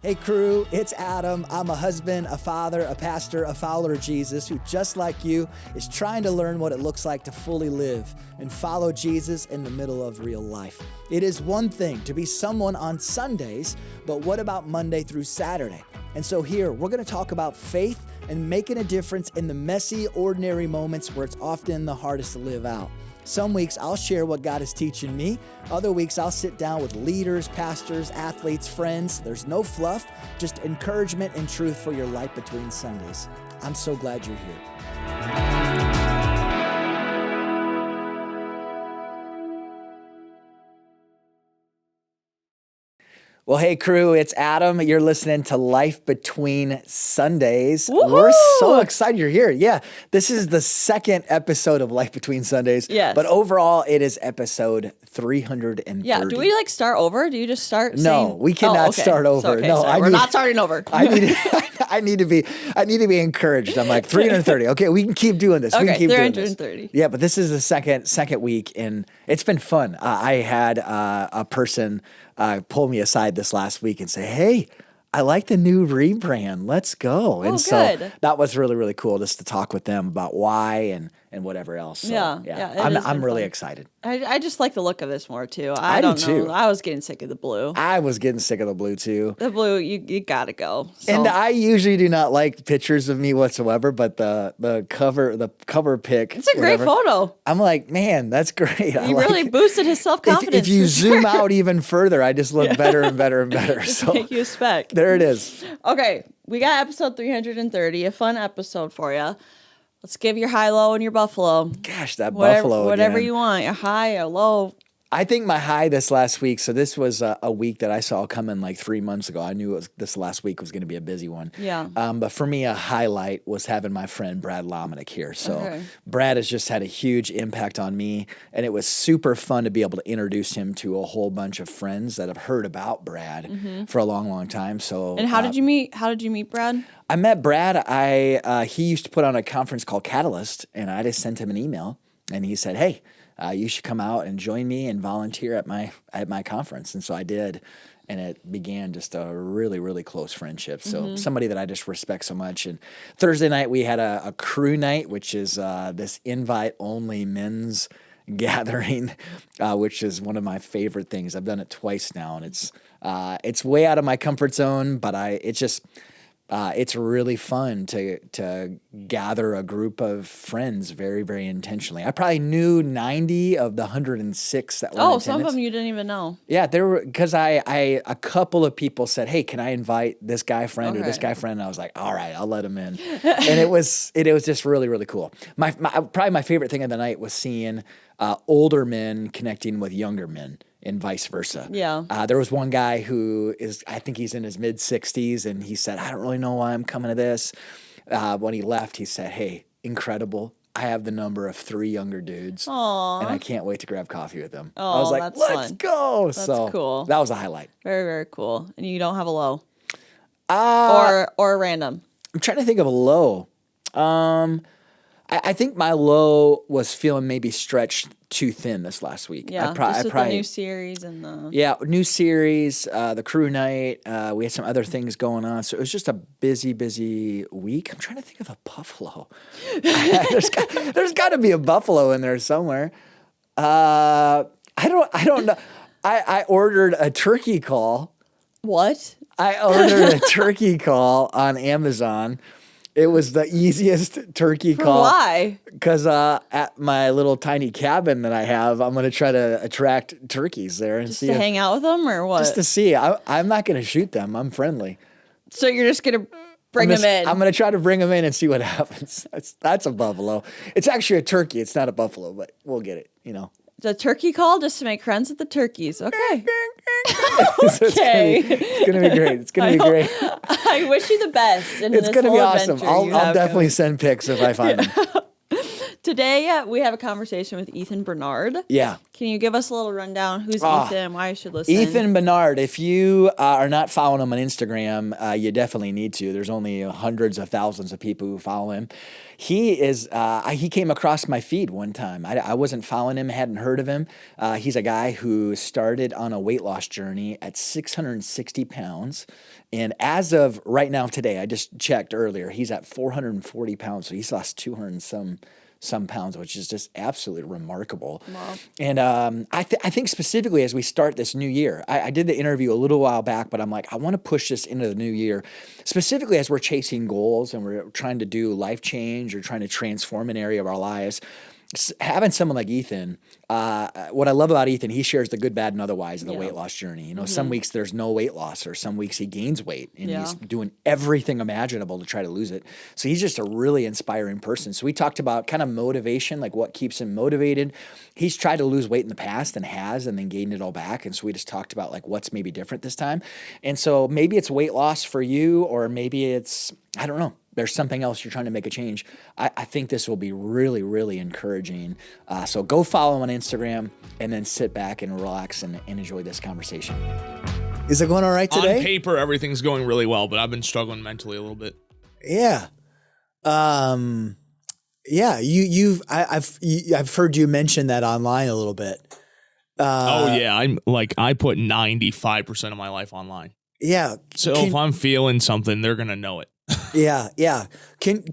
Hey crew, it's Adam. I'm a husband, a father, a pastor, a follower of Jesus who, just like you, is trying to learn what it looks like to fully live and follow Jesus in the middle of real life. It is one thing to be someone on Sundays, but what about Monday through Saturday? And so here, we're going to talk about faith and making a difference in the messy, ordinary moments where it's often the hardest to live out. Some weeks I'll share what God is teaching me. Other weeks I'll sit down with leaders, pastors, athletes, friends. There's no fluff, just encouragement and truth for your life between Sundays. I'm so glad you're here. Well, hey crew, it's Adam. You're listening to Life Between Sundays. Woo-hoo! We're so excited you're here. Yeah, this is the second episode of Life Between Sundays. Yes. But overall, it is episode 330. Yeah, do we start over? Do you just start No, saying... we cannot okay. start over. So, okay, No, sorry. We're not starting over. I need to be encouraged. I'm like 330. Okay, we can keep doing this. We Okay, can keep doing 330. this. Yeah, but this is the second week, and it's been fun. I had a person pull me aside this last week and say, "Hey, I like the new rebrand. Let's go." And so good. that was really, really cool just to talk with them about why and whatever else. So, Yeah, it has I'm been really fun. excited. I just like the look of this more, too. I do, don't know. too. I was getting sick of the blue. I was getting sick of the blue too. The blue, you gotta go. So. And I usually do not like pictures of me whatsoever, but the cover pic. It's a great photo. I'm like, man, that's great. You really boosted his self-confidence. If you for zoom sure. out even further, I just look better and better and better. So Make you expect. there it is. Okay, we got episode 330, a fun episode for you. Let's give your high, low, and your buffalo. Gosh, that Whatever, buffalo whatever again. you want, your high, a low. I think my high this last week, so this was a week that I saw coming like 3 months ago. I knew this last week was going to be a busy one. Yeah. But for me, a highlight was having my friend Brad Lomenick here. So Okay. Brad has just had a huge impact on me, and it was super fun to be able to introduce him to a whole bunch of friends that have heard about Brad for a long, long time. So And how did you meet? How did you meet Brad? I met Brad. He used to put on a conference called Catalyst, and I just sent him an email, and he said, "Hey, you should come out and join me and volunteer at my conference." And so I did, and it began just a really, really close friendship. So somebody that I just respect so much. And Thursday night we had a crew night, which is this invite-only men's gathering, which is one of my favorite things. I've done it twice now, and it's way out of my comfort zone, but it's really fun to gather a group of friends very, very intentionally. I probably knew 90 of the 106 that were in attendance. Some of them you didn't even know. Yeah, there were, because a couple of people said, "Hey, can I invite this guy friend or this guy friend?" And I was like, "All right, I'll let him in." And it was just really, really cool. Probably my favorite thing of the night was seeing older men connecting with younger men, and vice versa. Yeah. There was one guy who I think he's in his mid 60s, and he said, "I don't really know why I'm coming to this." When he left, he said, "Hey, incredible. I have the number of 3 younger dudes, Aww. and I can't wait to grab coffee with them." Oh, I was like, that's "Let's fun. go." That's so cool. That was a highlight. Very, very cool. And you don't have a low Or or random. I'm trying to think of a low. I think my low was feeling maybe stretched too thin this last week. Yeah, just with the new series and the... Yeah, new series, the crew night. We had some other things going on. So it was just a busy, busy week. I'm trying to think of a buffalo. There's got to be a buffalo in there somewhere. I don't know. I ordered a turkey call. What? I ordered a turkey call on Amazon. It was the easiest turkey call. Why? Because at my little tiny cabin that I have, I'm going to try to attract turkeys there and Just see to hang out with them or what? just to see. I'm not going to shoot them. I'm friendly. So you're just going to bring them in? I'm going to try to bring them in and see what happens. That's a buffalo. It's actually a turkey. It's not a buffalo, but we'll get it, The turkey call just to make friends with the turkeys. Okay. So Okay. It's going to be great. It's going to be great. I wish you the best in It's this going to be whole awesome. adventure you I'll have definitely going. send pics if I find them. today we have a conversation with Ethan Benard. Yeah. Can you give us a little rundown? Who's Ethan? Why I should listen? Ethan Benard. If you are not following him on Instagram, you definitely need to. There's only hundreds of thousands of people who follow him. He is. He came across my feed one time. I wasn't following him, hadn't heard of him. He's a guy who started on a weight loss journey at 660 pounds. And as of right now, today, I just checked earlier, he's at 440 pounds. So he's lost 200 and some pounds, which is just absolutely remarkable. Wow. And I think specifically as we start this new year, I did the interview a little while back, but I'm like, I want to push this into the new year, specifically as we're chasing goals and we're trying to do life change or trying to transform an area of our lives. Having someone like Ethan, what I love about Ethan, he shares the good, bad, and otherwise of the weight loss journey. You know, some weeks there's no weight loss, or some weeks he gains weight, and he's doing everything imaginable to try to lose it. So he's just a really inspiring person. So we talked about kind of motivation, like what keeps him motivated. He's tried to lose weight in the past and then gained it all back. And so we just talked about like what's maybe different this time. And so maybe it's weight loss for you, or maybe it's, I don't know, there's something else you're trying to make a change. I think this will be really, really encouraging. So go follow him on Instagram and then sit back and relax and enjoy this conversation. Is it going all right today? On paper, everything's going really well, but I've been struggling mentally a little bit. Yeah. I've heard you mention that online a little bit. I put 95% of my life online. Yeah. So if I'm feeling something, they're going to know it. Yeah. Can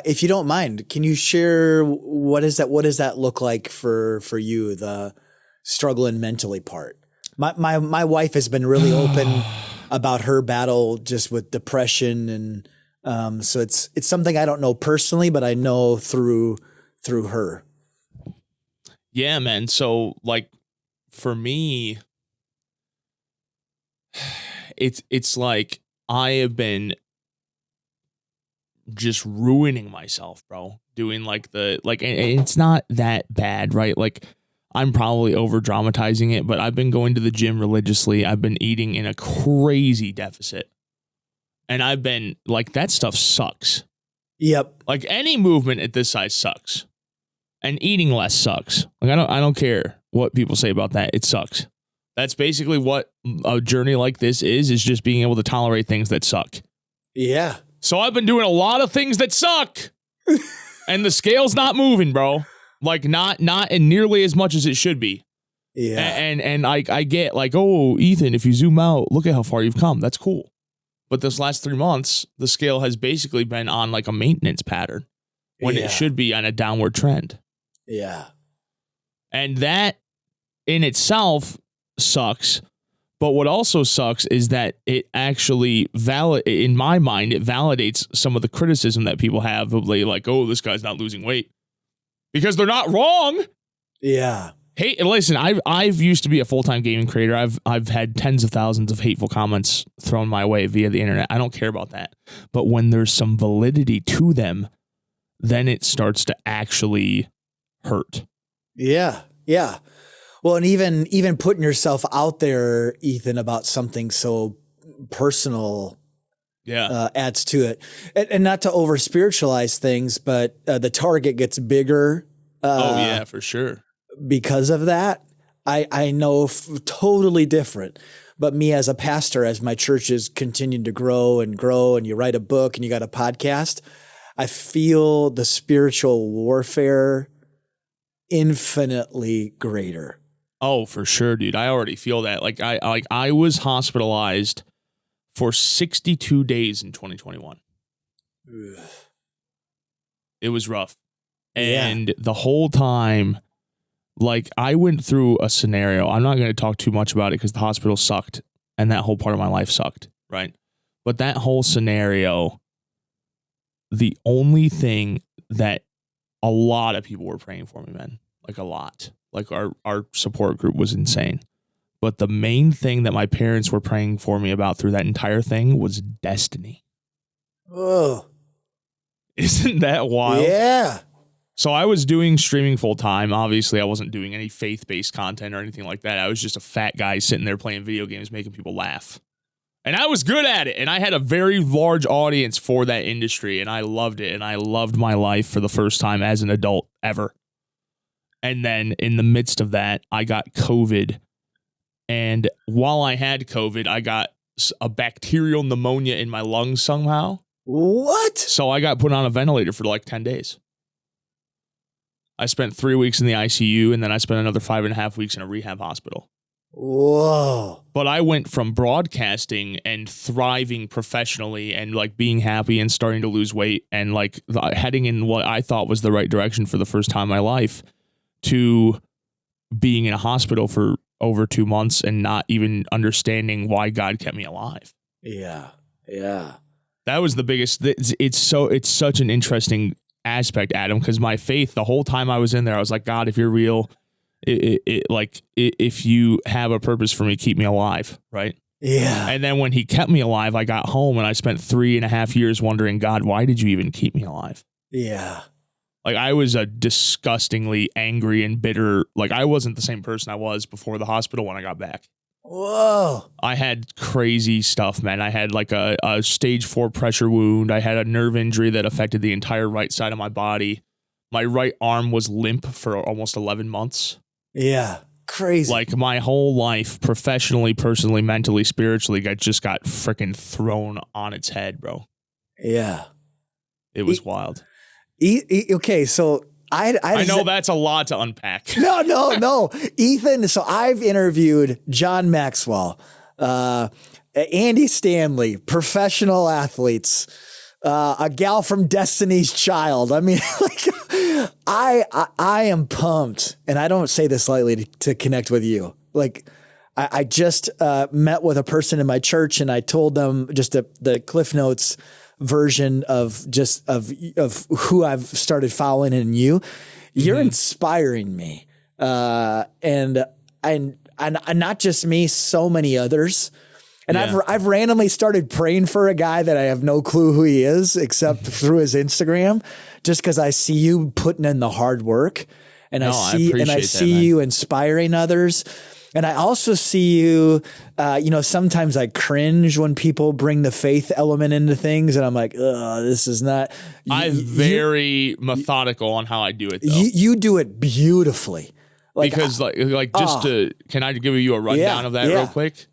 if you don't mind, can you share what does that look like for you, the struggling mentally part? My wife has been really open about her battle just with depression, and so it's something I don't know personally, but I know through her. Yeah, man. So like for me, it's like I have been just ruining myself, bro. Doing and it's not that bad, right? Like I'm probably over dramatizing it, but I've been going to the gym religiously. I've been eating in a crazy deficit. And I've been like, that stuff sucks. Yep. Like any movement at this size sucks. And eating less sucks. Like I don't care what people say about that. It sucks. That's basically what a journey like this is just being able to tolerate things that suck. Yeah. So I've been doing a lot of things that suck. And the scale's not moving, bro. Like not nearly as much as it should be. Yeah. And I get like, oh, Ethan, if you zoom out, look at how far you've come. That's cool. But this last 3 months, the scale has basically been on like a maintenance pattern when it should be on a downward trend. Yeah. And that in itself sucks. But what also sucks is that it actually in my mind, it validates some of the criticism that people have of like, oh, this guy's not losing weight. Because they're not wrong. Yeah. Hey, listen, I've used to be a full-time gaming creator. I've had tens of thousands of hateful comments thrown my way via the internet. I don't care about that. But when there's some validity to them, then it starts to actually hurt. Yeah. Yeah. Well, and even putting yourself out there, Ethan, about something so personal adds to it. And not to over spiritualize things, but the target gets bigger. For sure. Because of that, I know totally different. But me as a pastor, as my church is continuing to grow, and you write a book and you got a podcast, I feel the spiritual warfare infinitely greater. Oh, for sure, dude. I already feel that. Like I was hospitalized for 62 days in 2021. Ugh. It was rough. And the whole time, like I went through a scenario. I'm not going to talk too much about it because the hospital sucked and that whole part of my life sucked, right? But that whole scenario, the only thing that a lot of people were praying for me, man, like a lot. Like our support group was insane. But the main thing that my parents were praying for me about through that entire thing was destiny. Oh. Isn't that wild? Yeah. So I was doing streaming full time. Obviously, I wasn't doing any faith-based content or anything like that. I was just a fat guy sitting there playing video games, making people laugh. And I was good at it. And I had a very large audience for that industry. And I loved it. And I loved my life for the first time as an adult ever. And then in the midst of that, I got COVID. And while I had COVID, I got a bacterial pneumonia in my lungs somehow. What? So I got put on a ventilator for like 10 days. I spent 3 weeks in the ICU, and then I spent another 5.5 weeks in a rehab hospital. Whoa. But I went from broadcasting and thriving professionally and like being happy and starting to lose weight and like heading in what I thought was the right direction for the first time in my life to being in a hospital for over 2 months and not even understanding why God kept me alive. Yeah. Yeah. That was the biggest. It's such an interesting aspect, Adam, because my faith the whole time I was in there, I was like, God, if you're real, if you have a purpose for me, keep me alive, right? Yeah. And then when he kept me alive, I got home and I spent 3.5 years wondering, God, why did you even keep me alive? Yeah. Like I was a disgustingly angry and bitter. Like I wasn't the same person I was before the hospital when I got back. Whoa. I had crazy stuff, man. I had like a stage 4 pressure wound. I had a nerve injury that affected the entire right side of my body. My right arm was limp for almost 11 months. Yeah. Crazy. Like my whole life, professionally, personally, mentally, spiritually, just got freaking thrown on its head, bro. Yeah. It was wild. Okay, so I know that's a lot to unpack. No. Ethan, so I've interviewed John Maxwell, Andy Stanley, professional athletes, a gal from Destiny's Child. I mean, like, I am pumped, and I don't say this lightly to connect with you. Like, I just met with a person in my church, and I told them just the Cliff Notes version of who I've started following in you. You're inspiring me. And not just me, so many others. And I've randomly started praying for a guy that I have no clue who he is except through his Instagram, just because I see you putting in the hard work and I see you inspiring others. And I also see you, sometimes I cringe when people bring the faith element into things. And I'm like, this is not. I'm very methodical on how I do it, though. You do it beautifully. Can I give you a rundown of that real quick?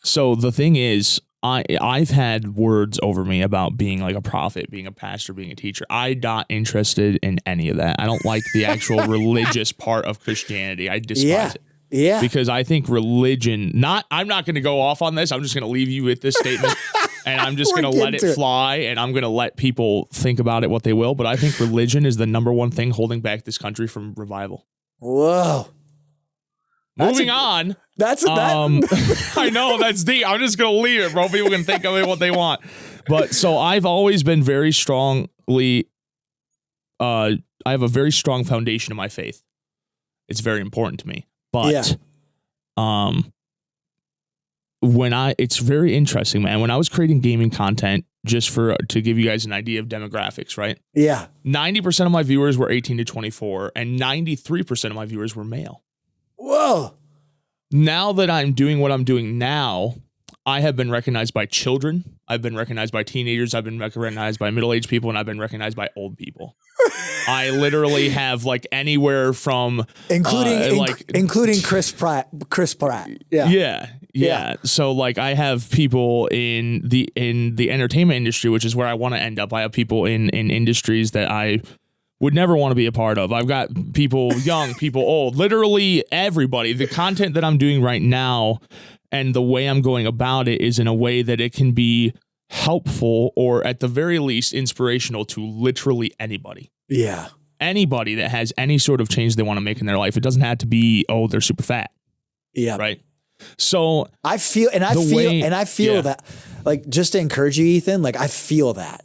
So the thing is, I've had words over me about being like a prophet, being a pastor, being a teacher. I'm not interested in any of that. I don't like the actual religious part of Christianity. I despise it. Yeah. Because I think religion, I'm not going to go off on this. I'm just going to leave you with this statement and I'm just going to let it fly and I'm going to let people think about it what they will. But I think religion is the number one thing holding back this country from revival. Whoa. Moving on. I know that's deep. I'm just going to leave it, bro. People can think of it what they want. But so I've always been very strongly, I have a very strong foundation in my faith. It's very important to me. But it's very interesting, man. When I was creating gaming content, just to give you guys an idea of demographics, right? Yeah. 90% of my viewers were 18 to 24 and 93% of my viewers were male. Whoa. Now that I'm doing what I'm doing now, I have been recognized by children. I've been recognized by teenagers. I've been recognized by middle-aged people, and I've been recognized by old people. I literally have like anywhere from including Chris Pratt. Yeah. So like I have people in the entertainment industry, which is where I want to end up. I have people in industries that I would never want to be a part of. I've got people young, people old, literally everybody. The content that I'm doing right now and the way I'm going about it is in a way that it can be helpful or at the very least inspirational to literally anybody. Yeah. Anybody that has any sort of change they want to make in their life. It doesn't have to be, they're super fat. Yeah. Right. So I feel that, like, just to encourage you, Ethan, like I feel that.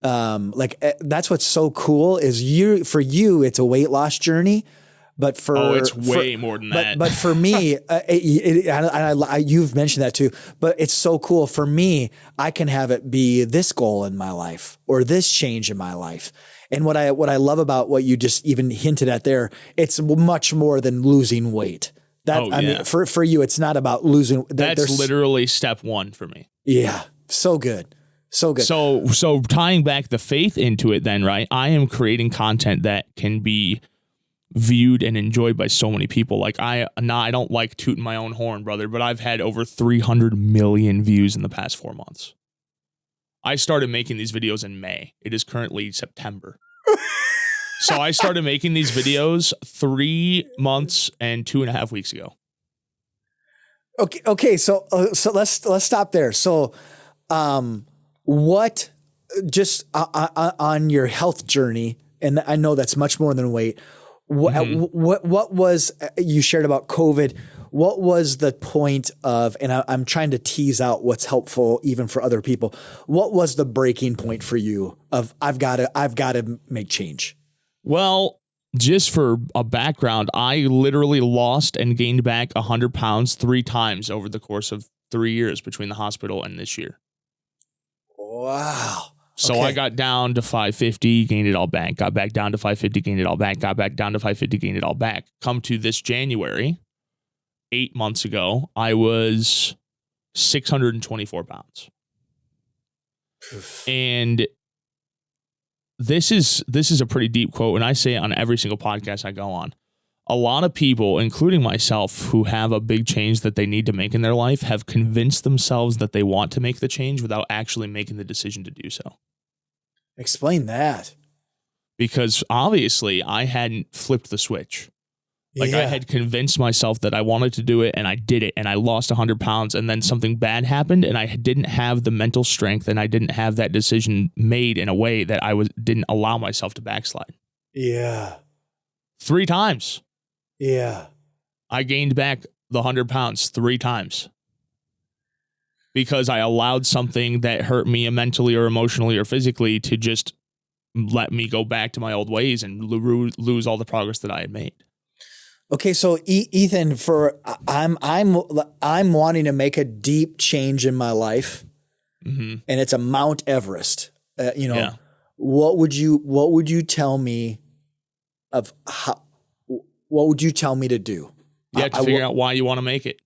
That's what's so cool is for you, it's a weight loss journey, but it's way more than that. But for me, you've mentioned that too, but it's so cool for me. I can have it be this goal in my life or this change in my life. And what I love about what you just even hinted at there, it's much more than losing weight. I mean, for you, it's not about losing. That's literally step one for me. Yeah. So good. So good. So tying back the faith into it then, right? I am creating content that can be viewed and enjoyed by so many people. Like I don't like tooting my own horn, brother, but I've had over 300 million views in the past 4 months. I started making these videos in May. It is currently September. So I started making these videos 3 months and 2.5 weeks ago. Okay. So let's stop there. So, what just on your health journey, and I know that's much more than weight. What was you shared about COVID? What was the point of, and I'm trying to tease out what's helpful even for other people. What was the breaking point for you of I've got to make change? Well, just for a background, I literally lost and gained back 100 pounds 3 times over the course of 3 years between the hospital and this year. Wow. So Okay. I got down to 550, gained it all back, got back down to 550, gained it all back, got back down to 550, gained it all back. Come to this January, 8 months ago, I was 624 pounds. And this is a pretty deep quote, and I say it on every single podcast I go on. A lot of people, including myself, who have a big change that they need to make in their life have convinced themselves that they want to make the change without actually making the decision to do so. Explain that. Because obviously I hadn't flipped the switch. Like I Yeah. had convinced myself that I wanted to do it, and I did it, and I lost 100 pounds, and then something bad happened, and I didn't have the mental strength, and I didn't have that decision made in a way that didn't allow myself to backslide. Yeah. 3 times. Yeah. I gained back the 100 pounds 3 times because I allowed something that hurt me mentally or emotionally or physically to just let me go back to my old ways and lose all the progress that I had made. Okay, so Ethan, I'm wanting to make a deep change in my life, and it's a Mount Everest. Yeah. What would you tell me of how? What would you tell me to do? You have to figure out why you want to make it.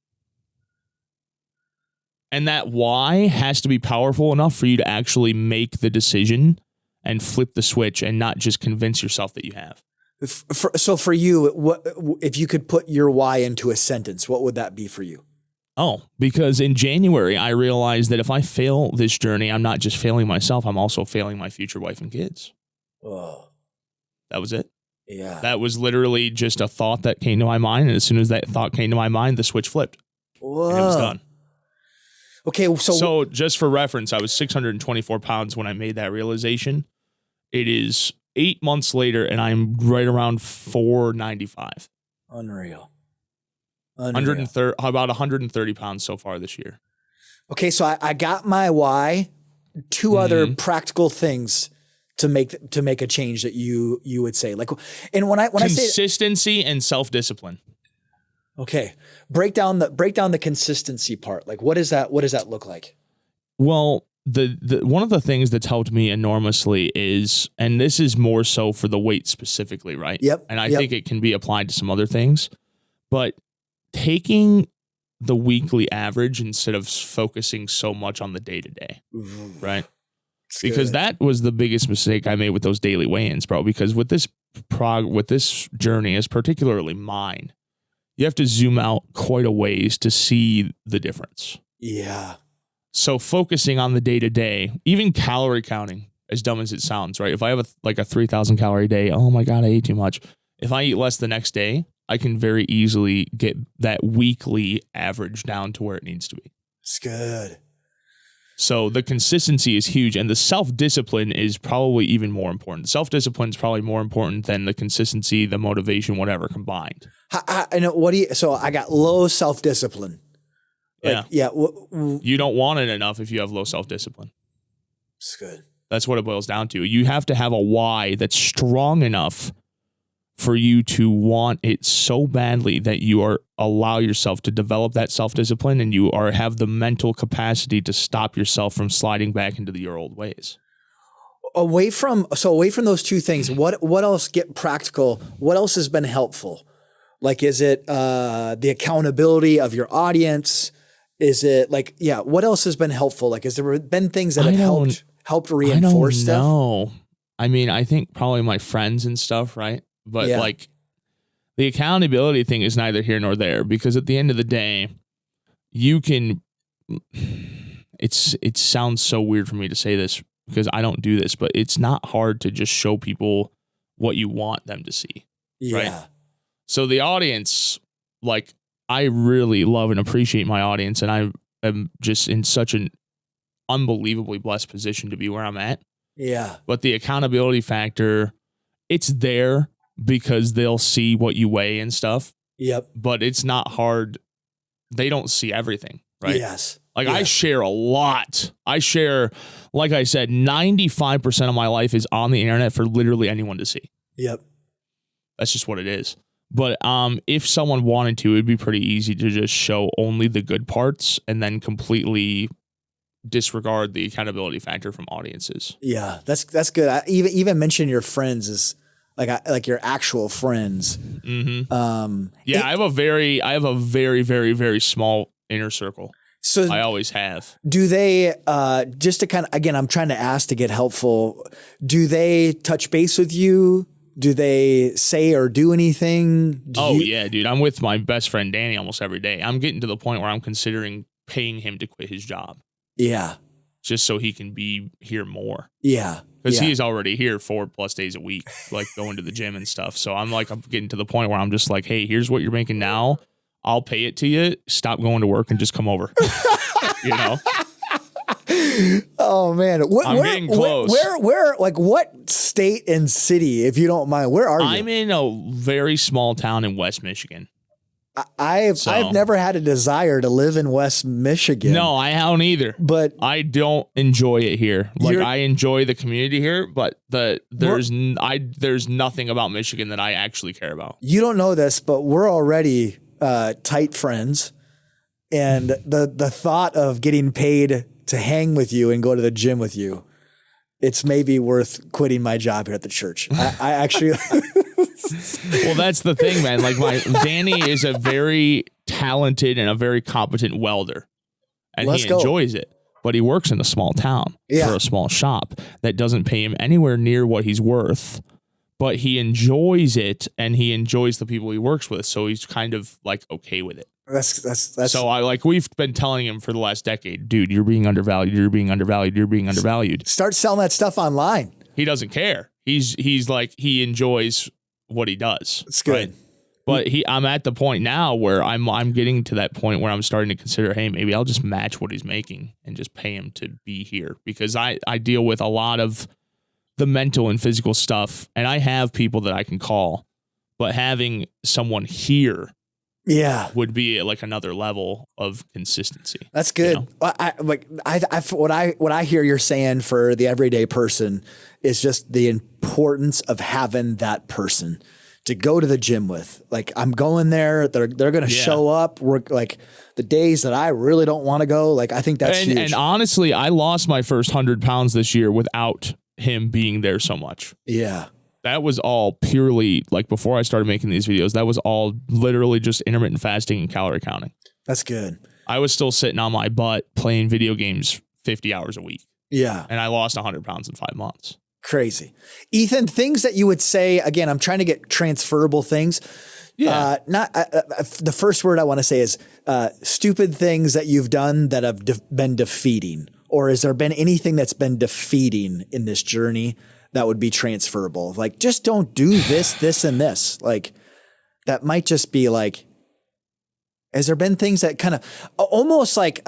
And that why has to be powerful enough for you to actually make the decision and flip the switch and not just convince yourself that you have. So for you, what if you could put your why into a sentence? What would that be for you? Oh, because in January, I realized that if I fail this journey, I'm not just failing myself, I'm also failing my future wife and kids. Oh, That was it. yeah. That was literally just a thought that came to my mind. And as soon as that thought came to my mind, the switch flipped. Whoa. And it was done. Okay, So just for reference, I was 624 pounds when I made that realization. It is 8 months later, and I'm right around 495. Unreal. 130, about 130 pounds so far this year. Okay, so I got my why. 2 other practical things to make a change that you would say, like, and when I say consistency and self-discipline. Okay, break down the consistency part. Like, what does that look like? Well, the one of the things that's helped me enormously is, and this is more so for the weight specifically, right? Yep. And I think it can be applied to some other things, but taking the weekly average instead of focusing so much on the day-to-day, right? Because that was the biggest mistake I made with those daily weigh-ins, bro. Because with this journey, is particularly mine, you have to zoom out quite a ways to see the difference. Yeah. So focusing on the day-to-day, even calorie counting, as dumb as it sounds, right? If I have a 3,000 calorie day, oh my God, I ate too much. If I eat less the next day, I can very easily get that weekly average down to where it needs to be. It's good. So the consistency is huge, and the self-discipline is probably even more important. Self-discipline is probably more important than the consistency, the motivation, whatever combined. I know. So I got low self-discipline. Like, Yeah. You don't want it enough if you have low self-discipline. It's good. That's what it boils down to. You have to have a why that's strong enough for you to want it so badly that you allow yourself to develop that self-discipline, and you have the mental capacity to stop yourself from sliding back into your old ways. Away from those 2 things, what else, get practical? What else has been helpful? Like, is it the accountability of your audience? Is it like, what else has been helpful? Like, has there been things that have helped reinforce stuff? No, I mean, I think probably my friends and stuff, right? But like the accountability thing is neither here nor there, because at the end of the day, you can, it sounds so weird for me to say this because I don't do this, but it's not hard to just show people what you want them to see. Yeah. Right? So the audience, like, I really love and appreciate my audience, and I am just in such an unbelievably blessed position to be where I'm at. Yeah. But the accountability factor, it's there because they'll see what you weigh and stuff. Yep. But it's not hard. They don't see everything, right? Yes. Like, I share a lot. I share, like I said, 95% of my life is on the internet for literally anyone to see. Yep. That's just what it is. But if someone wanted to, it'd be pretty easy to just show only the good parts and then completely disregard the accountability factor from audiences. Yeah, that's good. I even mention your friends as like your actual friends. Mm-hmm. I have a very, very, very small inner circle. So I always have. Do they, just to kind of, again, I'm trying to ask to get helpful. Do they touch base with you? Do they say or do anything? Yeah, dude. I'm with my best friend Danny almost every day. I'm getting to the point where I'm considering paying him to quit his job. Yeah. Just so he can be here more. Yeah. Because he's already here 4+ days a week, like going to the gym and stuff. So I'm getting to the point where I'm just like, hey, here's what you're making now. I'll pay it to you. Stop going to work and just come over. You know? Oh man, I'm getting close. Where, like, what state and city, if you don't mind? Where are you? I'm in a very small town in West Michigan. I've never had a desire to live in West Michigan. No, I haven't either. But I don't enjoy it here. Like, I enjoy the community here, but there's nothing about Michigan that I actually care about. You don't know this, but we're already tight friends, and the thought of getting paid to hang with you and go to the gym with you, it's maybe worth quitting my job here at the church. I actually. Well, that's the thing, man. Like, Danny is a very talented and a very competent welder, and he enjoys it. But he works in a small town for a small shop that doesn't pay him anywhere near what he's worth. But he enjoys it, and he enjoys the people he works with, so he's kind of like okay with it. That's so we've been telling him for the last decade, dude, you're being undervalued. You're being undervalued. You're being undervalued. Start selling that stuff online. He doesn't care. He's like, he enjoys what he does. It's good. Right? But I'm at the point now where I'm getting to that point where I'm starting to consider, hey, maybe I'll just match what he's making and just pay him to be here, because I deal with a lot of the mental and physical stuff, and I have people that I can call, but having someone here would be like another level of consistency. That's good. You know? What I hear you're saying for the everyday person is just the importance of having that person to go to the gym with. Like, I'm going there, they're going to show up. Work like the days that I really don't want to go. Like, I think that's huge. And honestly, I lost my first 100 pounds this year without him being there so much. Yeah. That was all purely, like, before I started making these videos, that was all literally just intermittent fasting and calorie counting. That's good. I was still sitting on my butt playing video games 50 hours a week. Yeah. And I lost 100 pounds in 5 months. Crazy. Ethan, things that you would say, again, I'm trying to get transferable things. Yeah. The first word I want to say is stupid things that you've done that have been defeating. Or has there been anything that's been defeating in this journey that would be transferable? Like, just don't do this, this, and this. Like, that might just be like, has there been things that kind of almost like,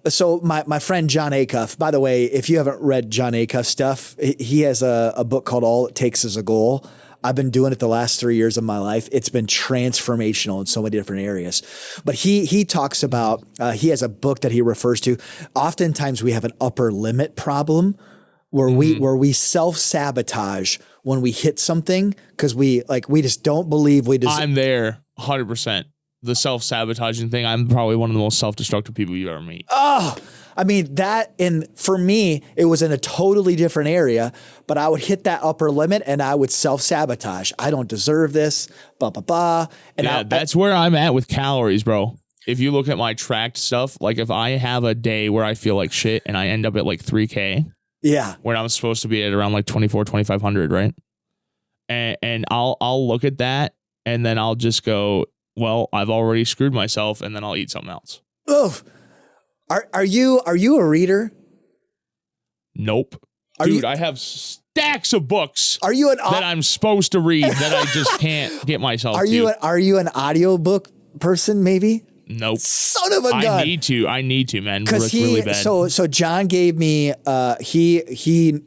so my friend John Acuff, by the way, if you haven't read John Acuff's stuff, he has a book called All It Takes Is a Goal. I've been doing it the last 3 years of my life. It's been transformational in so many different areas. But he talks about, he has a book that he refers to. Oftentimes we have an upper limit problem where we self-sabotage when we hit something because we just don't believe we deserve. I'm there 100%. The self-sabotaging thing, I'm probably one of the most self-destructive people you ever meet. Oh, I mean, for me, it was in a totally different area, but I would hit that upper limit and I would self-sabotage. I don't deserve this, blah, blah, blah. And that's where I'm at with calories, bro. If you look at my tracked stuff, like if I have a day where I feel like shit and I end up at like 3K, when I'm supposed to be at around like 2,500, right? And I'll look at that and then I'll just go, well, I've already screwed myself, and then I'll eat something else. Oh, are you a reader? Nope. Dude, I have stacks of books that I'm supposed to read that I just can't get myself to. Are you an audiobook person, maybe? Nope. Son of a gun. I need to, man. Because really bad. So John gave me, again,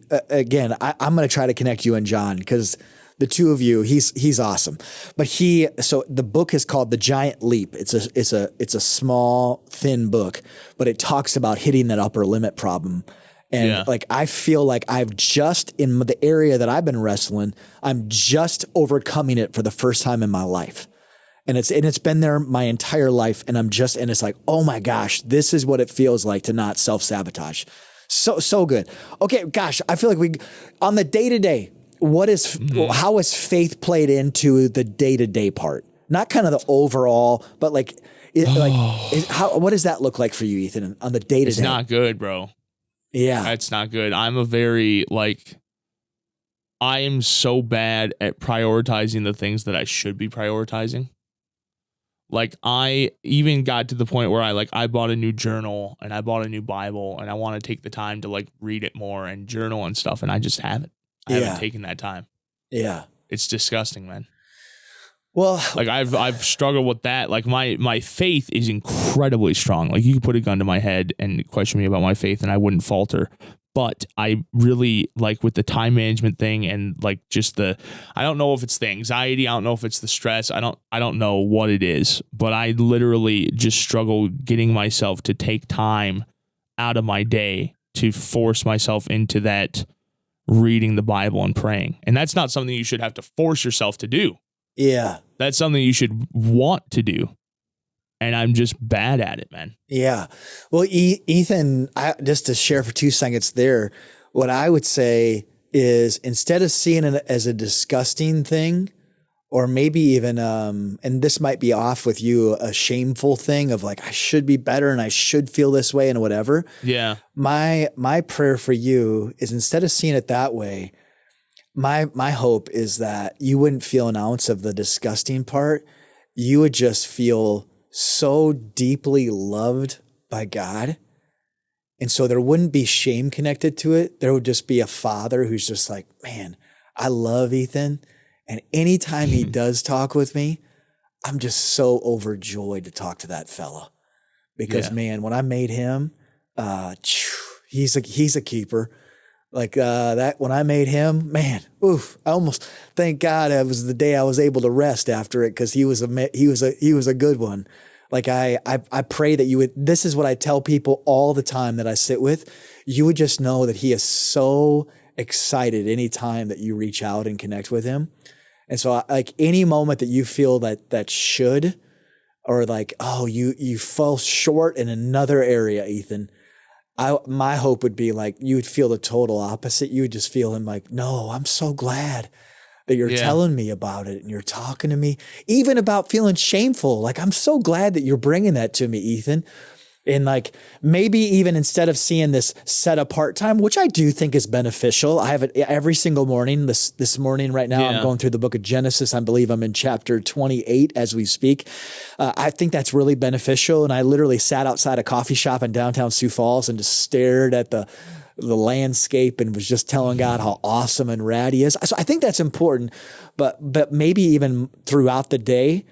I'm going to try to connect you and John because the two of you, he's awesome. But so the book is called The Giant Leap. It's a small, thin book, but it talks about hitting that upper limit problem. And like, I feel like I've just, in the area that I've been wrestling, I'm just overcoming it for the first time in my life. And it's been there my entire life. And it's like, oh my gosh, this is what it feels like to not self-sabotage. So good. Okay. Gosh, I feel like on the day-to-day, how is faith played into the day-to-day part? Not kind of the overall, but what does that look like for you, Ethan, on the day-to-day? It's not good, bro. Yeah. It's not good. I'm a very I am so bad at prioritizing the things that I should be prioritizing. Like, I even got to the point where I bought a new journal and I bought a new Bible and I want to take the time to read it more and journal and stuff. And I just haven't. I haven't taken that time. Yeah. It's disgusting, man. Well, I've struggled with that. Like, my faith is incredibly strong. Like, you could put a gun to my head and question me about my faith and I wouldn't falter. But I really, with the time management thing and just I don't know if it's the anxiety. I don't know if it's the stress. I don't know what it is, but I literally just struggle getting myself to take time out of my day to force myself into that reading the Bible and praying. And that's not something you should have to force yourself to do. Yeah. That's something you should want to do. And I'm just bad at it, man. Yeah. Well, Ethan, just to share for 2 seconds there, what I would say is instead of seeing it as a disgusting thing, or maybe even, and this might be off with you, a shameful thing of I should be better and I should feel this way and whatever. Yeah. My prayer for you is instead of seeing it that way, my hope is that you wouldn't feel an ounce of the disgusting part. You would just feel so deeply loved by God. And so there wouldn't be shame connected to it. There would just be a father who's just like, man, I love Ethan. And anytime he does talk with me, I'm just so overjoyed to talk to that fella. Because man, when I made him, he's a keeper. That when I made him, man, I almost thank God it was the day I was able to rest after it because he was a good one. I pray that you would. This is what I tell people all the time that I sit with. You would just know that he is so excited anytime that you reach out and connect with him. And so any moment that you feel that should, or you fell short in another area, Ethan. My hope would be you would feel the total opposite. You would just feel him no, I'm so glad that you're telling me about it and you're talking to me, even about feeling shameful. I'm so glad that you're bringing that to me, Ethan. And maybe even instead of seeing this set apart time, which I do think is beneficial. I have it every single morning. This morning right now, I'm going through the book of Genesis. I believe I'm in chapter 28 as we speak. I think that's really beneficial. And I literally sat outside a coffee shop in downtown Sioux Falls and just stared at the landscape and was just telling God how awesome and rad he is. So I think that's important, but maybe even throughout the day,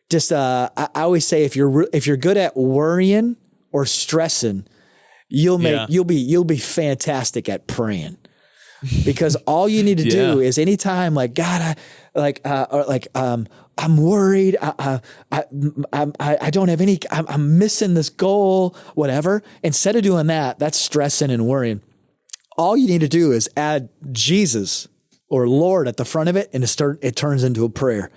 just, I always say, if you're good at worrying or stressing, you'll be fantastic at praying, because all you need to do is anytime God, I'm worried. I don't have any, I'm missing this goal, whatever. Instead of doing that, that's stressing and worrying. All you need to do is add Jesus or Lord at the front of it, and it turns into a prayer.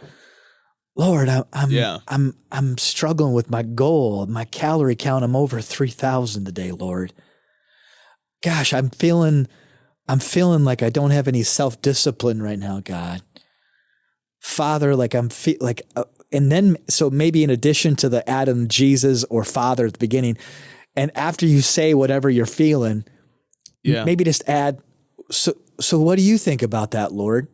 Lord, I'm struggling with my goal, my calorie count. I'm over 3,000 today, Lord. gosh, I'm feeling like I don't have any self-discipline right now, God. Father, like and then, so maybe in addition to the Adam, Jesus, or Father at the beginning, and after you say whatever you're feeling, maybe just add, so what do you think about that, Lord?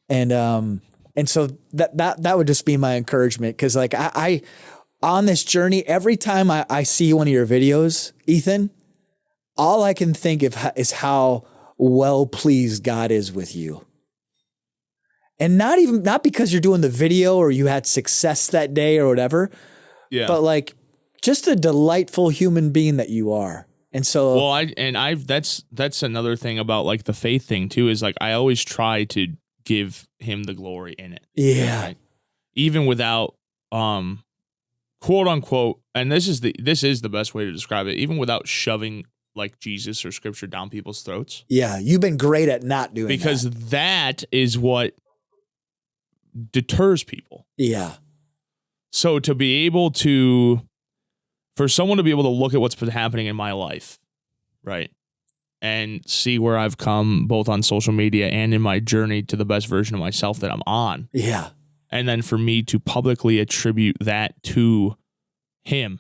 And so that would just be my encouragement. Cause like I on this journey, every time I see one of your videos, Ethan, all I can think of is how well pleased God is with you. And not because you're doing the video or you had success that day or whatever, but like just a delightful human being that you are. And so, well, that's another thing about like the faith thing too, is like, I always try to give him the glory in it. Yeah. Right? Even without, quote unquote, and this is the best way to describe it, even without shoving like Jesus or scripture down people's throats. Yeah. You've been great at not doing that. Because that is what deters people. Yeah. So for someone to be able to look at what's been happening in my life, right, and see where I've come both on social media and in my journey to the best version of myself that I'm on. Yeah. And then for me to publicly attribute that to him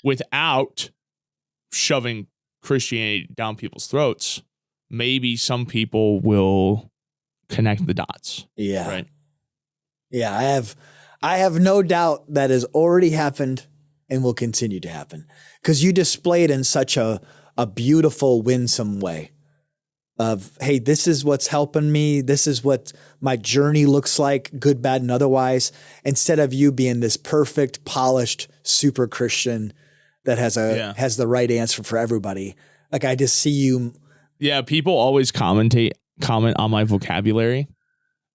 without shoving Christianity down people's throats, maybe some people will connect the dots. Yeah. Right. Yeah. I have no doubt that has already happened and will continue to happen, because you display it in such a beautiful, winsome way of, hey, this is what's helping me. This is what my journey looks like, good, bad, and otherwise, instead of you being this perfect, polished, super Christian that has the right answer for everybody. Like, I just see you. Yeah. People always comment on my vocabulary.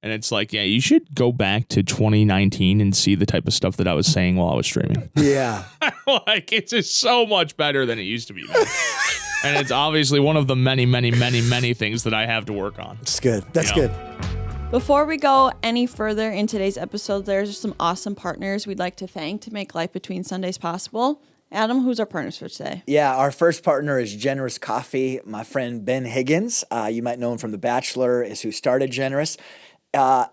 And it's like, yeah, you should go back to 2019 and see the type of stuff that I was saying while I was streaming. Yeah. Like, it's just so much better than it used to be, man. And it's obviously one of the many, many, many, many things that I have to work on. It's good. That's good. Before we go any further in today's episode, there's some awesome partners we'd like to thank to make life between Sundays possible. Adam, who's our partners for today? Yeah, our first partner is Generous Coffee. My friend Ben Higgins, you might know him from The Bachelor, is who started Generous.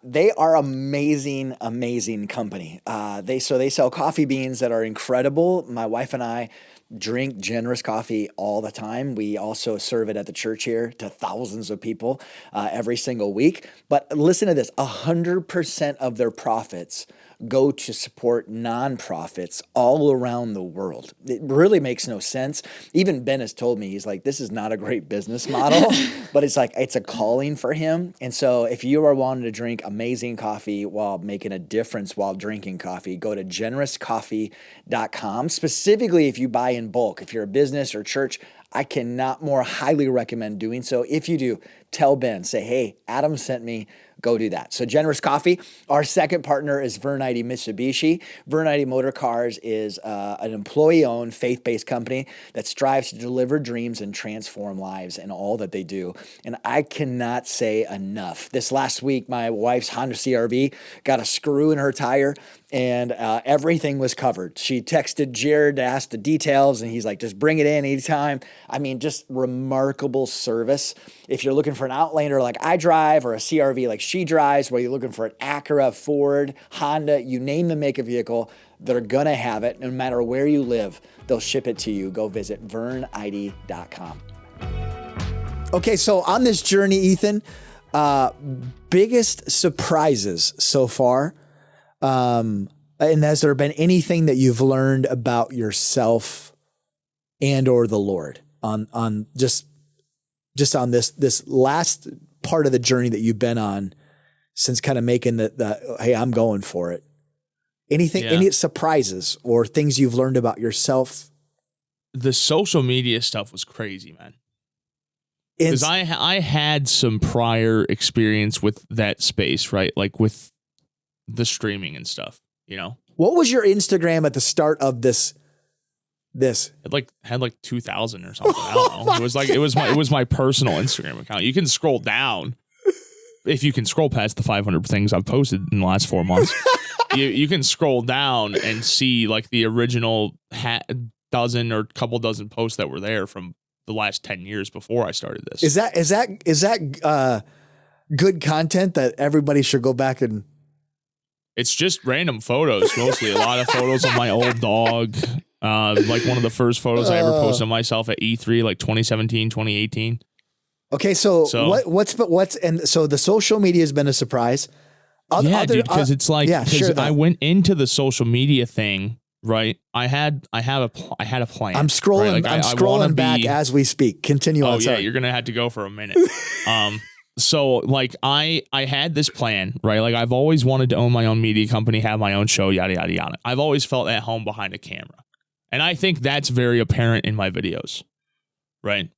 They are amazing, amazing company. They sell coffee beans that are incredible. My wife and I drink Generous coffee all the time. We also serve it at the church here to thousands of people every single week. But listen to this, 100% of their profits go to support nonprofits all around the world. It really makes no sense. Even Ben has told me, he's like, this is not a great business model, but it's like, it's a calling for him. And so if you are wanting to drink amazing coffee while making a difference while drinking coffee, go to generouscoffee.com. Specifically, if you buy in bulk, if you're a business or church, I cannot more highly recommend doing so. If you do, tell Ben, say, hey, Adam sent me, go do that. So Generous Coffee. Our second partner is Vern Eide Mitsubishi. Vern Eide Motorcars is an employee-owned, faith-based company that strives to deliver dreams and transform lives in all that they do. And I cannot say enough. This last week, my wife's Honda CR-V got a screw in her tire, and everything was covered. She texted Jared to ask the details, and he's like, just bring it in anytime. I mean, just remarkable service. If you're looking for an Outlander like I drive, or a CR-V like she drives, whether you're looking for an Acura, Ford, Honda, you name the make of vehicle, they're going to have it. No matter where you live, they'll ship it to you. Go visit verneide.com. Okay, so on this journey, Ethan, biggest surprises so far, and has there been anything that you've learned about yourself and or the Lord on just on this last part of the journey that you've been on since kind of making the hey, I'm going for it? Anything, any surprises or things you've learned about yourself? The social media stuff was crazy, man. Because I had some prior experience with that space, right? Like with the streaming and stuff, you know? What was your Instagram at the start of this? It had like 2,000 or something. I don't know. It was my personal Instagram account. You can scroll down if you can scroll past the 500 things I've posted in the last 4 months. you can scroll down and see like the original dozen or couple dozen posts that were there from the last 10 years before I started this. Is that good content that everybody should go back and? It's just random photos, mostly. A lot of photos of my old dog. Like one of the first photos I ever posted of myself at E3, like 2017, 2018. Okay, so what's the social media has been a surprise. Dude, because it's like, I went into the social media thing, right? I had a plan. I'm scrolling. Right? Like I'm scrolling back as we speak. Continue on. Yeah, you're gonna have to go for a minute. So like I had this plan, right? Like I've always wanted to own my own media company, have my own show, yada yada yada. I've always felt at home behind a camera, and I think that's very apparent in my videos, right?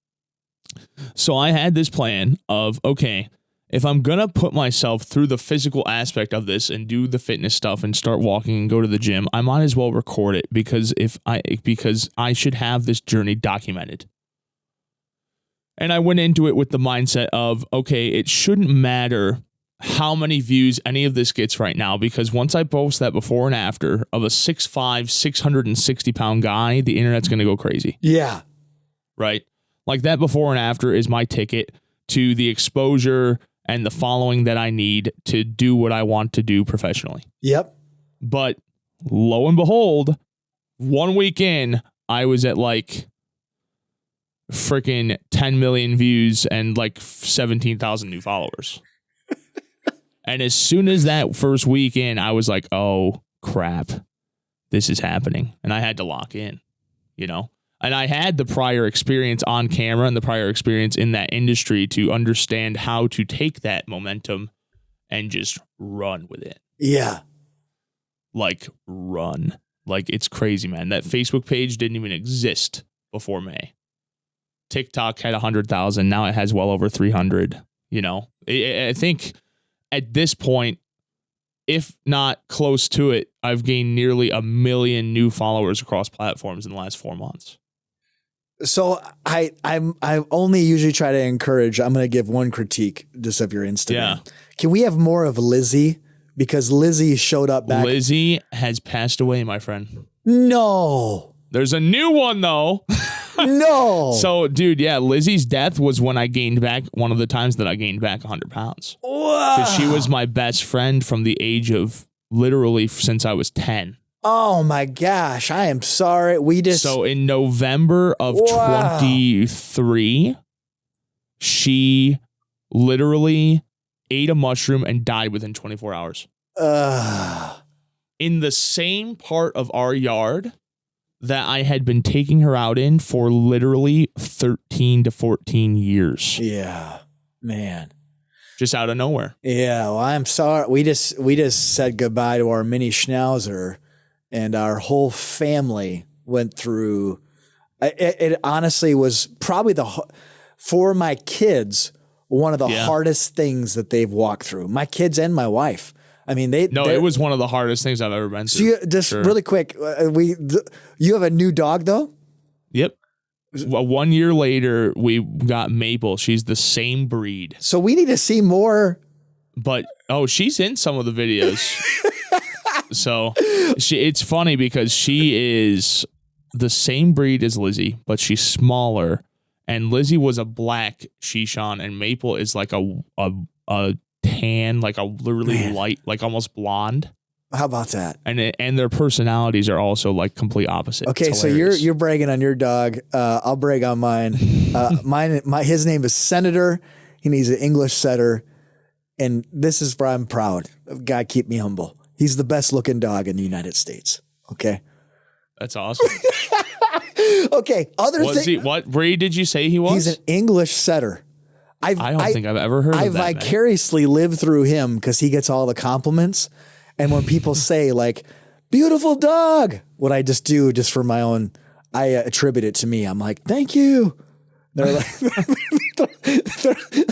So I had this plan of, okay, if I'm gonna put myself through the physical aspect of this and do the fitness stuff and start walking and go to the gym, I might as well record it because I should have this journey documented. And I went into it with the mindset of, okay, it shouldn't matter how many views any of this gets right now, because once I post that before and after of a 6'5", 660-pound guy, the internet's going to go crazy. Yeah. Right? Like that before and after is my ticket to the exposure and the following that I need to do what I want to do professionally. Yep. But lo and behold, 1 week in, I was at like freaking 10 million views and like 17,000 new followers. And as soon as that first week in, I was like, oh crap, this is happening. And I had to lock in, you know? And I had the prior experience on camera and the prior experience in that industry to understand how to take that momentum and just run with it. Yeah. Like run. Like it's crazy, man. That Facebook page didn't even exist before May. TikTok had 100,000. Now it has well over 300. You know, I think at this point, if not close to it, I've gained nearly 1 million new followers across platforms in the last 4 months. So I only usually try to encourage. I'm going to give one critique just of your Instagram. Yeah. Can we have more of Lizzie? Because Lizzie showed up back. Lizzie has passed away, my friend. No. There's a new one though. No. So, dude, yeah, Lizzie's death was when I gained back, one of the times that I gained back 100 pounds. Wow. Because she was my best friend from the age of literally since I was 10. Oh my gosh. I am sorry. So in November of 23, she literally ate a mushroom and died within 24 hours. In the same part of our yard that I had been taking her out in for literally 13 to 14 years. Yeah, man. Just out of nowhere. Yeah, well, I'm sorry. We just said goodbye to our mini schnauzer, and our whole family went through. It honestly was probably for my kids, one of the hardest things that they've walked through. My kids and my wife. I mean, it was one of the hardest things I've ever been through. So just really quick, you have a new dog though? Yep. Well, 1 year later, we got Maple. She's the same breed. So we need to see more. But she's in some of the videos. So it's funny because she is the same breed as Lizzie, but she's smaller. And Lizzie was a black Shishan, and Maple is like a tan, like a literally light, like almost blonde. How about that? And their personalities are also like complete opposite. Okay, so you're bragging on your dog. I'll brag on mine. His name is Senator, and he's an English setter. And this is where I'm proud. God keep me humble. He's the best looking dog in the United States. Okay, that's awesome. Okay, what breed did you say he was? He's an English setter. I don't think I've ever heard of that. I vicariously live through him because he gets all the compliments. And when people say like, beautiful dog, what I just do just for my own, I attribute it to me. I'm like, thank you. They're like,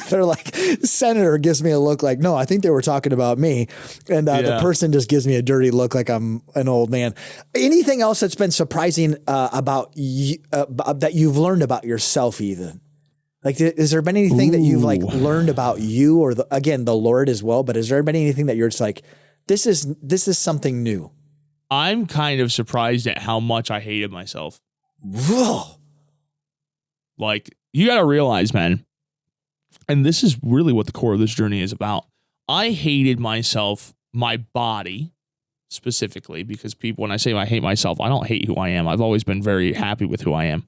they're like, Senator gives me a look like, no, I think they were talking about me. And the person just gives me a dirty look like I'm an old man. Anything else that's been surprising about you, that you've learned about yourself, Ethan? Like, has there been anything that you've like learned about you or the Lord as well? But has there been anything that you're just like, this is something new? I'm kind of surprised at how much I hated myself. Whoa. Like, you got to realize, man, and this is really what the core of this journey is about. I hated myself, my body specifically, because people, when I say I hate myself, I don't hate who I am. I've always been very happy with who I am.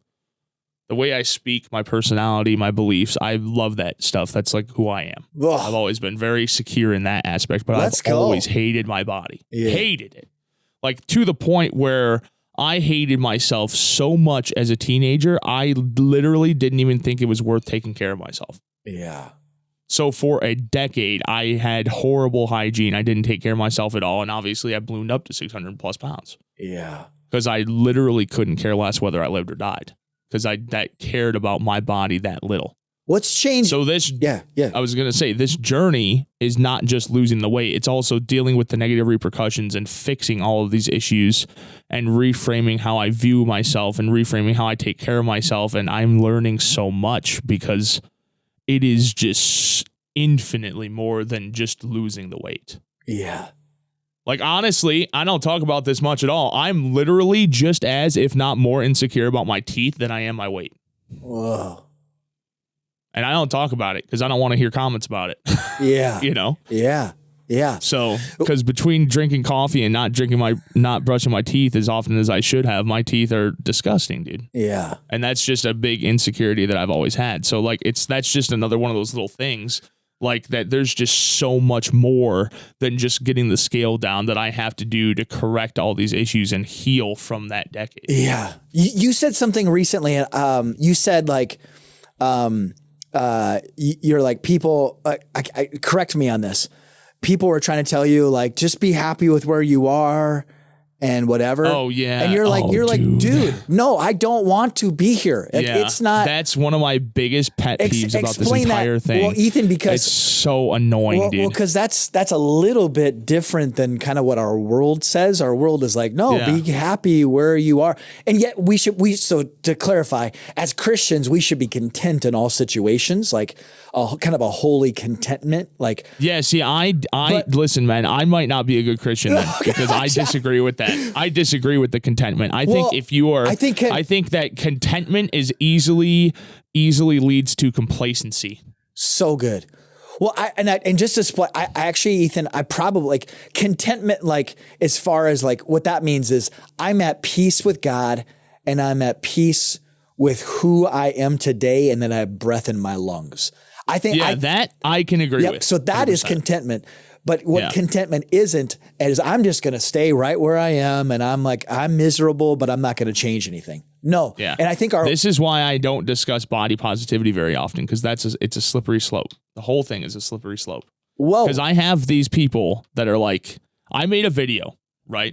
The way I speak, my personality, my beliefs, I love that stuff. That's like who I am. Ugh. I've always been very secure in that aspect, but I've always hated my body. Yeah. Hated it. Like, to the point where I hated myself so much as a teenager, I literally didn't even think it was worth taking care of myself. Yeah. So for a decade, I had horrible hygiene. I didn't take care of myself at all. And obviously I ballooned up to 600 plus pounds. Yeah. Because I literally couldn't care less whether I lived or died. Because I cared about my body that little. What's changed? So this, yeah. I was going to say, this journey is not just losing the weight. It's also dealing with the negative repercussions and fixing all of these issues and reframing how I view myself and reframing how I take care of myself. And I'm learning so much because it is just infinitely more than just losing the weight. Yeah. Like, honestly, I don't talk about this much at all. I'm literally just as, if not more, insecure about my teeth than I am my weight. Whoa. And I don't talk about it because I don't want to hear comments about it. Yeah. You know? Yeah. Yeah. So, because between drinking coffee and not brushing my teeth as often as I should have, my teeth are disgusting, dude. Yeah. And that's just a big insecurity that I've always had. So, like, that's just another one of those little things. Like, that there's just so much more than just getting the scale down that I have to do to correct all these issues and heal from that decade. Yeah. You said something recently. You said, like, you're like, people, correct me on this. People were trying to tell you, like, just be happy with where you are and whatever. Oh, yeah. And you're like, dude, no, I don't want to be here. It's not. That's one of my biggest pet peeves about this entire thing. Well, Ethan, because it's so annoying, dude. Well, because that's a little bit different than kind of what our world says. Our world is like, no, be happy where you are. And yet so to clarify, as Christians, we should be content in all situations, like kind of a holy contentment. Like, yeah, see, listen, man, I might not be a good Christian then, because I disagree with that. I disagree with the contentment. I think I think that contentment is easily leads to complacency. So good. Well, and just to split, I actually, Ethan, I probably like contentment, like, as far as like what that means is I'm at peace with God and I'm at peace with who I am today, and then I have breath in my lungs. I think that I can agree with. So that 100%. Is contentment. But what contentment isn't is I'm just going to stay right where I am, and I'm like, I'm miserable, but I'm not going to change anything. No. Yeah. And I think this is why I don't discuss body positivity very often, because it's a slippery slope. The whole thing is a slippery slope. Whoa. Because I have these people that are like, I made a video, right?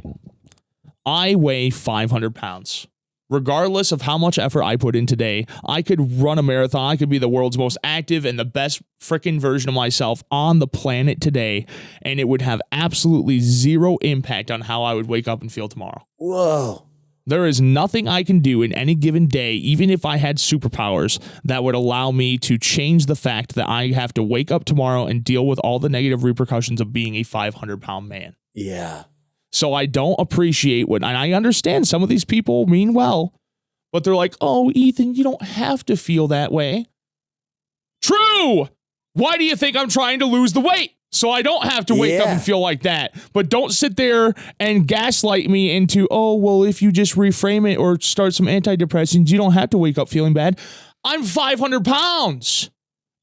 I weigh 500 pounds. Regardless of how much effort I put in today, I could run a marathon. I could be the world's most active and the best freaking version of myself on the planet today, and it would have absolutely zero impact on how I would wake up and feel tomorrow. Whoa. There is nothing I can do in any given day, even if I had superpowers, that would allow me to change the fact that I have to wake up tomorrow and deal with all the negative repercussions of being a 500-pound man. Yeah. So I don't appreciate and I understand some of these people mean well, but they're like, oh, Ethan, you don't have to feel that way. True. Why do you think I'm trying to lose the weight? So I don't have to wake up and feel like that. But don't sit there and gaslight me into, oh, well, if you just reframe it or start some antidepressants, you don't have to wake up feeling bad. I'm 500 pounds.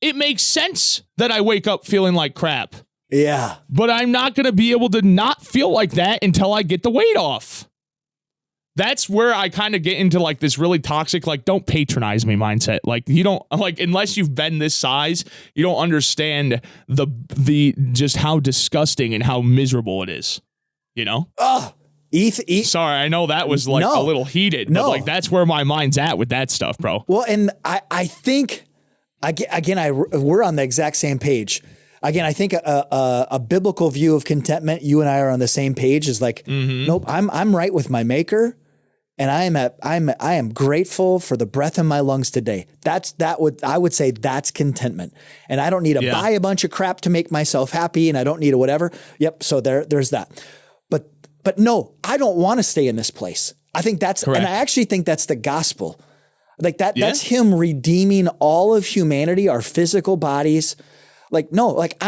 It makes sense that I wake up feeling like crap. Yeah. But I'm not going to be able to not feel like that until I get the weight off. That's where I kind of get into like this really toxic, like, don't patronize me mindset. Like, you don't, like, unless you've been this size, you don't understand the just how disgusting and how miserable it is, you know? Sorry, I know that was like a little heated, but like, that's where my mind's at with that stuff, bro. Well, and I think, again, we're on the exact same page. Again, I think a biblical view of contentment, you and I are on the same page, is like, nope, I'm right with my maker, and I am grateful for the breath in my lungs today. I would say that's contentment. And I don't need to buy a bunch of crap to make myself happy, and I don't need a whatever. Yep, so there's that. But no, I don't want to stay in this place. I think that's, correct. And I actually think that's the gospel. Like that's him redeeming all of humanity, our physical bodies. Like, no, like,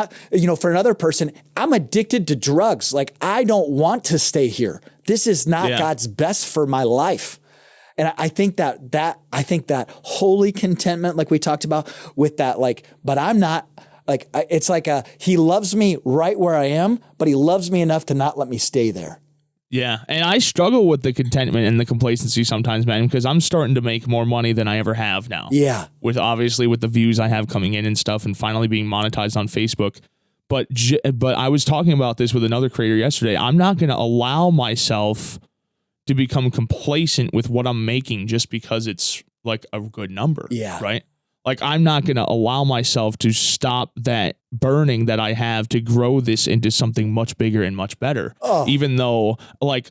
for another person, I'm addicted to drugs. Like, I don't want to stay here. This is not God's best for my life. And I think that holy contentment, like we talked about with that, like, but I'm not, like, it's like he loves me right where I am, but he loves me enough to not let me stay there. Yeah, and I struggle with the contentment and the complacency sometimes, man, because I'm starting to make more money than I ever have now. Yeah. With the views I have coming in and stuff, and finally being monetized on Facebook. But I was talking about this with another creator yesterday. I'm not going to allow myself to become complacent with what I'm making just because it's like a good number. Yeah. Right? Like, I'm not going to allow myself to stop that burning that I have to grow this into something much bigger and much better. Oh. Even though, like,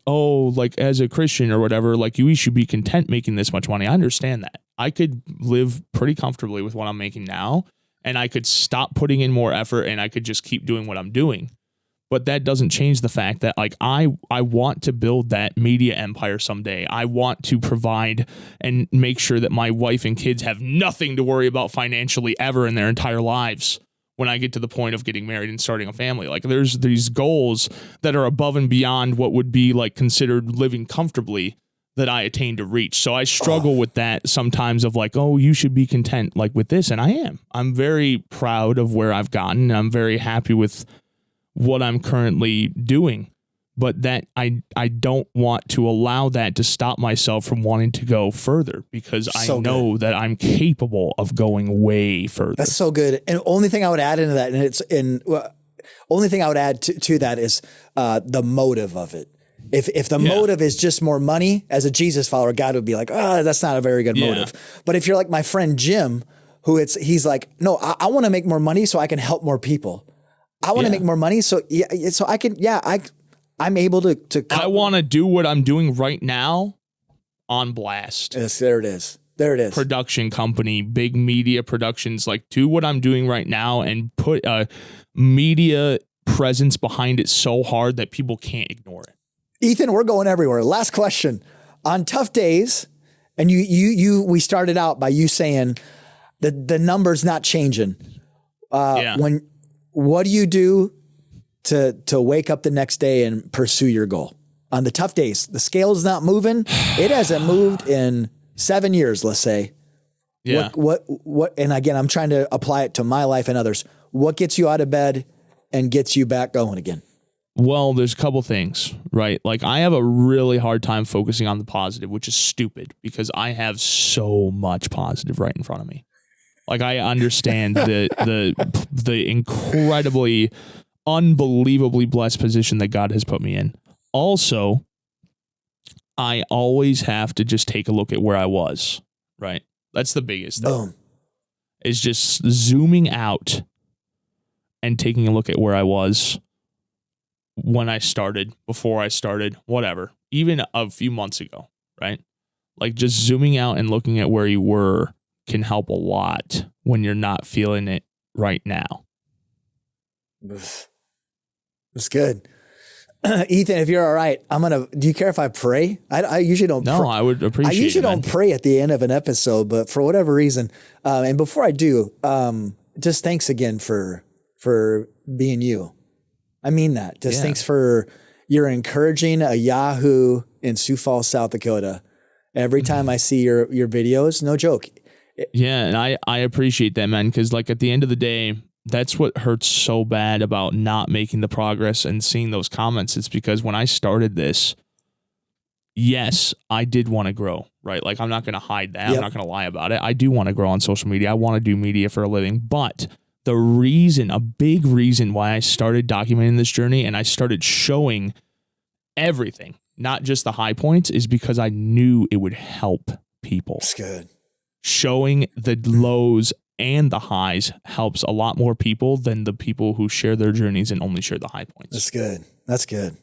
as a Christian or whatever, like, you should be content making this much money. I understand that. I could live pretty comfortably with what I'm making now, and I could stop putting in more effort, and I could just keep doing what I'm doing. But that doesn't change the fact that, like, I want to build that media empire someday. I want to provide and make sure that my wife and kids have nothing to worry about financially ever in their entire lives when I get to the point of getting married and starting a family. Like, there's these goals that are above and beyond what would be, like, considered living comfortably that I attain to reach. So I struggle with that sometimes of, like, oh, you should be content, like, with this. And I am. I'm very proud of where I've gotten. I'm very happy with what I'm currently doing, but that I don't want to allow that to stop myself from wanting to go further, because I know that I'm capable of going way further. That's so good. And only thing I would add into that, only thing I would add to that is the motive of it. If the motive is just more money, as a Jesus follower, God would be like, that's not a very good motive. But if you're like my friend Jim, he's like, no, I want to make more money so I can help more people. I want to make more money, so I can. I'm able to. I want to do what I'm doing right now on blast. Yes, there it is. There it is. Production company, big media productions, like, do what I'm doing right now and put a media presence behind it so hard that people can't ignore it. Ethan, we're going everywhere. Last question. On tough days, and we started out by you saying the number's not changing. What do you do to wake up the next day and pursue your goal? On the tough days, the scale is not moving. It hasn't moved in 7 years, let's say. Yeah. What? And again, I'm trying to apply it to my life and others. What gets you out of bed and gets you back going again? Well, there's a couple things, right? Like, I have a really hard time focusing on the positive, which is stupid because I have so much positive right in front of me. Like, I understand the incredibly, unbelievably blessed position that God has put me in. Also, I always have to just take a look at where I was, right? That's the biggest thing. Boom. Is just zooming out and taking a look at where I was when I started, before I started, whatever, even a few months ago, right? Like, just zooming out and looking at where you were can help a lot when you're not feeling it right now. That's good. Ethan, if you're all right, do you care if I pray? I usually don't. No, I would appreciate it. I usually don't pray at the end of an episode, but for whatever reason, and before I do, just thanks again for being you. I mean that. Just thanks for your encouraging a Yahoo in Sioux Falls, South Dakota. Every time I see your videos, no joke. Yeah, and I appreciate that, man, because, like, at the end of the day, that's what hurts so bad about not making the progress and seeing those comments. It's because when I started this, yes, I did want to grow, right? Like, I'm not going to hide that. I'm not going to lie about it. I do want to grow on social media. I want to do media for a living. But a big reason why I started documenting this journey and I started showing everything, not just the high points, is because I knew it would help people. That's good. Showing the lows and the highs helps a lot more people than the people who share their journeys and only share the high points. That's good. That's good.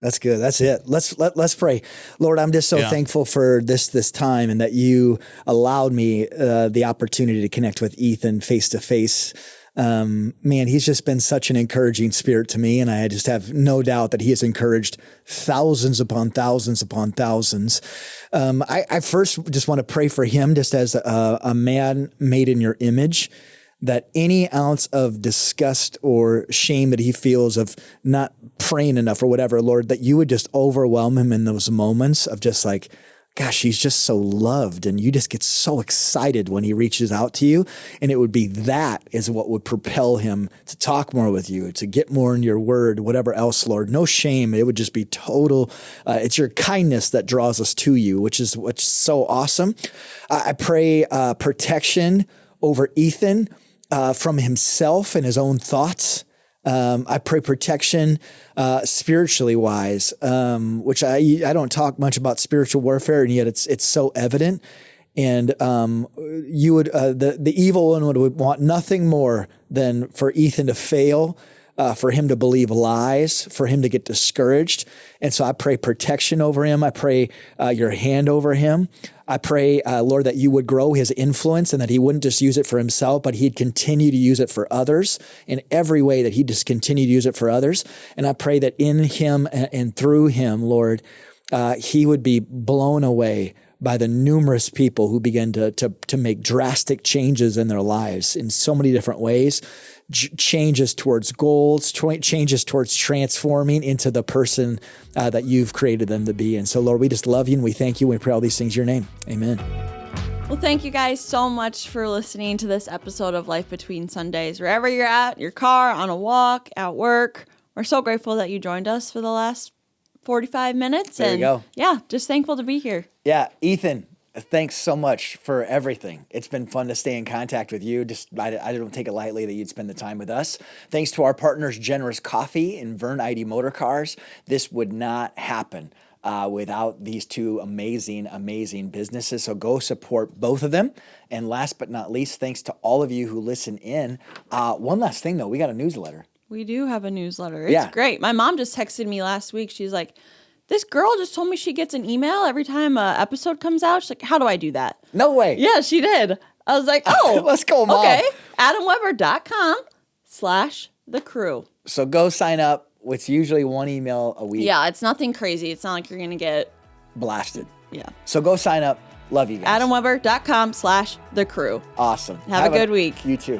That's good. That's it. Let's pray. Lord, I'm just so thankful for this time and that you allowed me the opportunity to connect with Ethan face to face. Man, he's just been such an encouraging spirit to me. And I just have no doubt that he has encouraged thousands upon thousands upon thousands. I first just want to pray for him just as a man made in your image, that any ounce of disgust or shame that he feels of not praying enough or whatever, Lord, that you would just overwhelm him in those moments of just like, gosh, he's just so loved. And you just get so excited when he reaches out to you. And it would be that is what would propel him to talk more with you, to get more in your word, whatever else, Lord. No shame. It would just be total. It's your kindness that draws us to you, which is what's so awesome. I pray protection over Ethan from himself and his own thoughts. I pray protection spiritually wise, which I don't talk much about spiritual warfare, and yet it's so evident. And you would the evil one would want nothing more than for Ethan to fail, for him to believe lies, for him to get discouraged. And so I pray protection over him. I pray your hand over him. I pray, Lord, that you would grow his influence and that he wouldn't just use it for himself, but he'd continue to use it for others in every way, that he'd just continue to use it for others. And I pray that in him and through him, Lord, he would be blown away by the numerous people who begin to make drastic changes in their lives in so many different ways, changes towards goals, changes towards transforming into the person that you've created them to be. And so, Lord, we just love you and we thank you. We pray all these things in your name. Amen. Well, thank you guys so much for listening to this episode of Life Between Sundays. Wherever you're at, your car, on a walk, at work, we're so grateful that you joined us for the last 45 minutes. There you go. Yeah, just thankful to be here. Yeah, Ethan, thanks so much for everything. It's been fun to stay in contact with you. I don't take it lightly that you'd spend the time with us. Thanks to our partners, Generous Coffee and Vern Eide Motorcars. This would not happen without these two amazing businesses. So go support both of them. And last but not least, thanks to all of you who listen in. One last thing, though. We got a newsletter. We do have a newsletter. It's great. My mom just texted me last week. She's like, this girl just told me she gets an email every time an episode comes out. She's like, how do I do that? No way. Yeah, she did. I was like, oh. Let's go, Mom. Okay. AdamWeber.com/thecrew. So go sign up. It's usually one email a week. Yeah, it's nothing crazy. It's not like you're going to get blasted. Yeah. So go sign up. Love you guys. AdamWeber.com/thecrew. Awesome. Have a good week. You too.